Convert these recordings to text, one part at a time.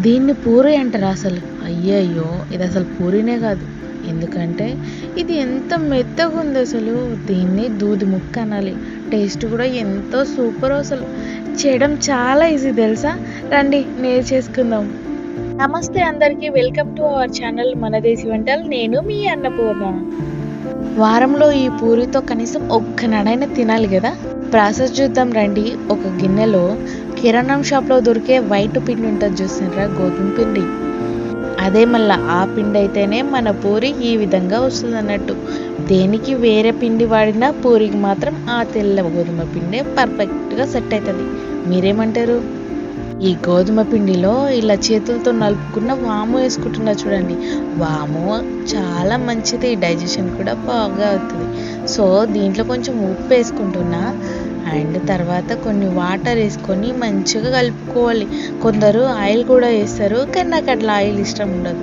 దీన్ని పూరి అంటారా అసలు? అయ్యయ్యో! ఇది అసలు పూరినే కాదు. ఎందుకంటే ఇది ఎంత మెత్తగా ఉంది అసలు. దీన్ని దూది ముక్క అనాలి. టేస్ట్ కూడా ఎంతో సూపరో అసలు. చేయడం చాలా ఈజీ తెలుసా? రండి నేర్చేసుకుందాం. నమస్తే అందరికీ, వెల్కమ్ టు అవర్ ఛానల్ మన దేశీ వంటలు. నేను మీ అన్నపూర్ణ. వారంలో ఈ పూరితో కనీసం ఒక్క నాడైనా తినాలి కదా. ప్రాసెస్ చూద్దాం రండి. ఒక గిన్నెలో కిరాణం షాప్లో దొరికే వైట్ పిండి ఉంటుంది చూసిండ్రా, గోధుమ పిండి. అదే మళ్ళీ ఆ పిండి అయితేనే మన పూరి ఈ విధంగా వస్తుంది అన్నట్టు. దేనికి వేరే పిండి వాడినా పూరికి మాత్రం ఆ తెల్ల గోధుమ పిండే పర్ఫెక్ట్గా సెట్ అవుతుంది. మీరేమంటారు? ఈ గోధుమ పిండిలో ఇలా చేతులతో నలుపుకున్న వాము వేసుకుంటున్నా చూడండి. వాము చాలా మంచిది, డైజెషన్ కూడా బాగా అవుతుంది. సో దీంట్లో కొంచెం ఉప్పు వేసుకుంటున్నా. అండ్ తర్వాత కొన్ని వాటర్ వేసుకొని మంచిగా కలుపుకోవాలి. కొందరు ఆయిల్ కూడా వేస్తారు, కానీ నాకు అట్లా ఆయిల్ ఇష్టం ఉండదు.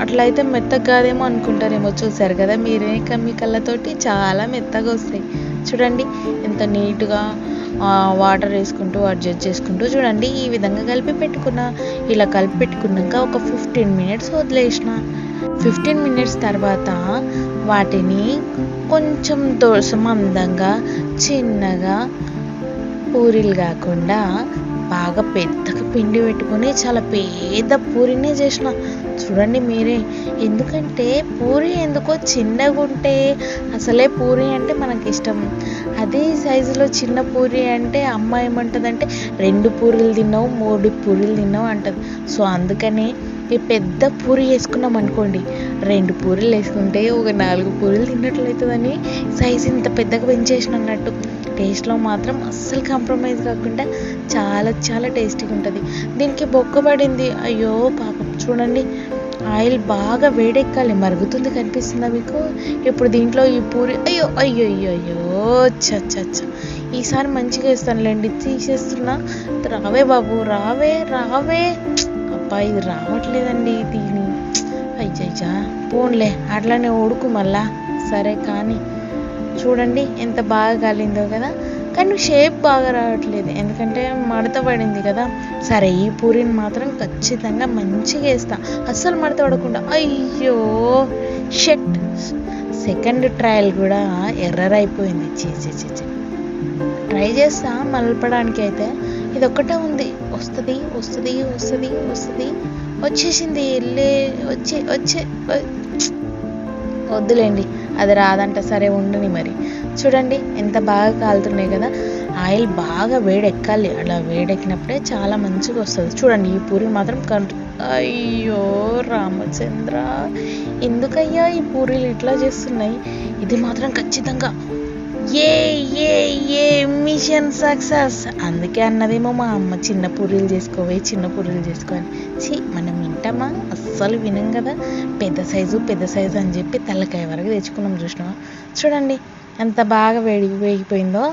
అట్లా అయితే మెత్తగా కాదేమో అనుకుంటారేమో. చూసారు కదా మీరే, మీ కళ్ళతోటి చాలా మెత్తగా వస్తాయి. చూడండి ఎంత నీట్గా వాటర్ వేసుకుంటూ అడ్జస్ట్ చేసుకుంటూ చూడండి ఈ విధంగా కలిపి పెట్టుకున్నా. ఇలా కలిపి పెట్టుకున్నాక ఒక 15 minutes వదిలేసిన. 15 minutes తర్వాత వాటిని కొంచెం దోస మందంగా చిన్నగా పూరీలు కాకుండా బాగా పెద్దగా పిండి పెట్టుకొని చాలా పెద్ద పూరినే చేసిన. చూడండి మీరే. ఎందుకంటే పూరి ఎందుకో చిన్నగా ఉంటే అసలే పూరి అంటే మనకి ఇష్టం. అదే సైజులో చిన్న పూరి అంటే అమ్మ ఏమంటుందంటే 2 పూరీలు తిన్నావు 3 పూరీలు తిన్నావు అంటుంది. సో అందుకని ఈ పెద్ద పూరి వేసుకున్నాం అనుకోండి, 2 పూరీలు వేసుకుంటే ఒక 4 పూరీలు తిన్నట్లు అవుతుందని సైజు ఇంత పెద్దగా పెంచేసిన అన్నట్టు. టేస్ట్లో మాత్రం అస్సలు కాంప్రమైజ్ కాకుండా చాలా చాలా టేస్టీగా ఉంటుంది. దీనికి బొక్క పడింది. అయ్యో పాపం. చూడండి ఆయిల్ బాగా వేడెక్కాలి. మరుగుతుంది, కనిపిస్తుందా మీకు? ఇప్పుడు దీంట్లో ఈ పూరి అయ్యో అయ్యో అయ్యో అయ్యో చచ్చ. ఈసారి మంచిగా వేస్తానులేండి, తీసేస్తున్నా. రావే బాబు, రావే రావే. అబ్బా ఇది రావట్లేదండి దీని. అయ్యయ్యా పోన్లే, అట్లానే ఉడుకు మళ్ళా. సరే కానీ చూడండి ఎంత బాగా కాలిందో కదా. కానీ షేప్ బాగా రావట్లేదు, ఎందుకంటే మడత పడింది కదా. సరే ఈ పూరిని మాత్రం ఖచ్చితంగా మంచిగా వేస్తా, అస్సలు మడత పడకుండా. అయ్యో షట్. సెకండ్ ట్రయల్ కూడా ఎర్రర్ అయిపోయింది. చీ. ట్రై చేస్తా మలపడానికి. అయితే ఇది ఒక్కటే ఉంది. వస్తుంది వచ్చేసింది. వచ్చే వద్దులేండి, అది రాదంట. సరే ఉండని మరి. చూడండి ఎంత బాగా కాలుతున్నాయి కదా. ఆయిల్ బాగా వేడెక్కాలి. అలా వేడెక్కినప్పుడే చాలా మంచిగా వస్తుంది. చూడండి ఈ పూరి మాత్రం అయ్యో రామచంద్ర, ఎందుకయ్యా ఈ పూరీలు ఇట్లా చేస్తున్నాయి? ఇది మాత్రం ఖచ్చితంగా ఏ మిషన్ సక్సెస్. అందుకే అన్నదేమో మా అమ్మ, చిన్న పూరీలు చేసుకోని. మనం వింటామా? అస్సలు వినం కదా. పెద్ద సైజు అని చెప్పి తలకాయ వరకు తెచ్చుకున్నాం. చూసినావా? చూడండి ఎంత బాగా వేగిపోయిందో.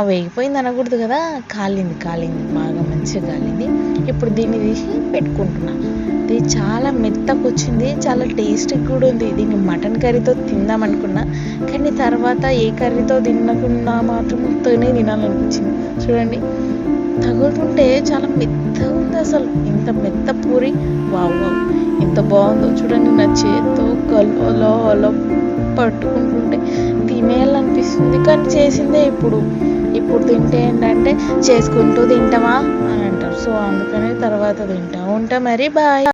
వేగిపోయింది అనకూడదు కదా, కాలింది బాగా మంచిగా కాలింది. ఇప్పుడు దీన్ని తీసి పెట్టుకుంటున్నా. ఇది చాలా మెత్తగా వచ్చింది, చాలా టేస్టీగా కూడా ఉంది. దీన్ని మటన్ కర్రీతో తిందాం అనుకున్నా, కానీ తర్వాత ఏ కర్రీతో తినకుండా మాత్రం తినాలనిపించింది. చూడండి తగులుతుంటే చాలా మెత్తగా ఉంది అసలు. ఇంత మెత్త పూరి వావ్ ఎంత బాగుందో చూడండి. నా చేతితో అలా పట్టుకుంటుంటే తినేయాలనిపిస్తుంది, కానీ చేసిందే ఇప్పుడు తింటే ఏంటంటే చేసుకుంటూ తింటామా అని అంటారు. సో అందుకని తర్వాత తింటా ఉంటా మరి. బాయ్.